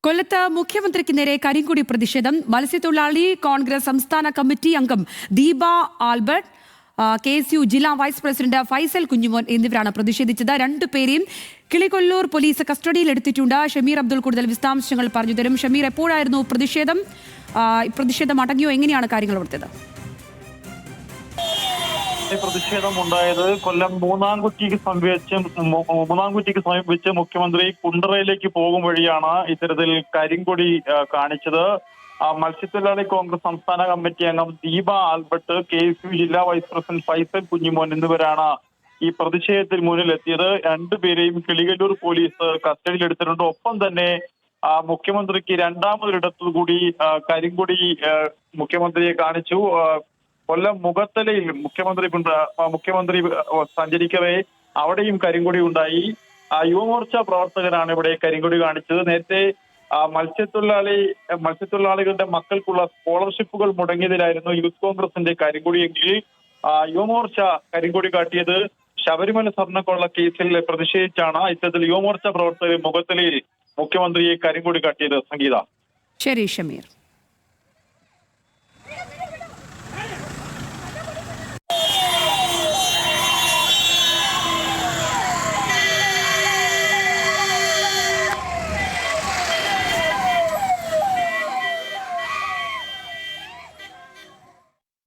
കൊല്ലത്ത് മുഖ്യമന്ത്രിക്ക് നേരെ കരിങ്കൊടി പ്രതിഷേധം. മത്സ്യത്തൊഴിലാളി കോൺഗ്രസ് സംസ്ഥാന കമ്മിറ്റി അംഗം ദീപ ആൽബർട്ട്, KSU ജില്ലാ വൈസ് പ്രസിഡന്റ് ഫൈസൽ കുഞ്ഞുമോൻ എന്നിവരാണ് പ്രതിഷേധിച്ചത്. രണ്ടുപേരെയും കിളികൊല്ലൂർ പോലീസ് കസ്റ്റഡിയിലെടുത്തിട്ടുണ്ട്. ഷമീർ അബ്ദുൾ കൂടുതൽ വിശദാംശങ്ങൾ പറഞ്ഞു തരും. ഷമീർ, എപ്പോഴായിരുന്നു പ്രതിഷേധം? പ്രതിഷേധം അടങ്ങിയോ? എങ്ങനെയാണ് കാര്യങ്ങൾ അവിടുത്തേത്? പ്രതിഷേധം ഉണ്ടായത് കൊല്ലം മൂന്നാംകുറ്റിക്ക് സമീപിച്ച് മുഖ്യമന്ത്രി കുണ്ടറയിലേക്ക് പോകും വഴിയാണ് ഇത്തരത്തിൽ കരിങ്കൊടി കാണിച്ചത്. മത്സ്യത്തൊഴിലാളി കോൺഗ്രസ് സംസ്ഥാന കമ്മിറ്റി അംഗം ദീപ ആൽബർട്ട്, KSU ജില്ലാ വൈസ് പ്രസിഡന്റ് ഫൈസൽ കുഞ്ഞുമോൻ എന്നിവരാണ് ഈ പ്രതിഷേധത്തിൽ മുന്നിലെത്തിയത്. രണ്ടുപേരെയും കിളികല്ലൂർ പോലീസ് കസ്റ്റഡിയിലെടുത്തിട്ടുണ്ട്. ഒപ്പം തന്നെ മുഖ്യമന്ത്രിക്ക് രണ്ടാമതൊരിടത്തു കൂടി കരിങ്കൊടി മുഖ്യമന്ത്രിയെ കാണിച്ചു. കൊല്ലം മുഖത്തലയിൽ മുഖ്യമന്ത്രി സഞ്ചരിക്കവേ അവിടെയും കരിങ്കൊടി ഉണ്ടായി. യുവമോർച്ച പ്രവർത്തകരാണ് ഇവിടെ കരിങ്കൊടി കാണിച്ചത്. നേരത്തെ മത്സ്യത്തൊഴിലാളികളുടെ മക്കൾക്കുള്ള സ്കോളർഷിപ്പുകൾ മുടങ്ങിയതിലായിരുന്നു യൂത്ത് കോൺഗ്രസിന്റെ കരിങ്കൊടിയെങ്കിൽ യുവമോർച്ച കരിങ്കൊടി കാട്ടിയത് ശബരിമല സ്വർണ്ണക്കൊള്ള കേസിൽ പ്രതിഷേധിച്ചാണ്. ഇത്തരത്തിൽ യുവമോർച്ച പ്രവർത്തകർ മുഖത്തലയിൽ മുഖ്യമന്ത്രിയെ കരിങ്കൊടി കാട്ടിയത്. സംഗീത. ശരി ഷമീർ.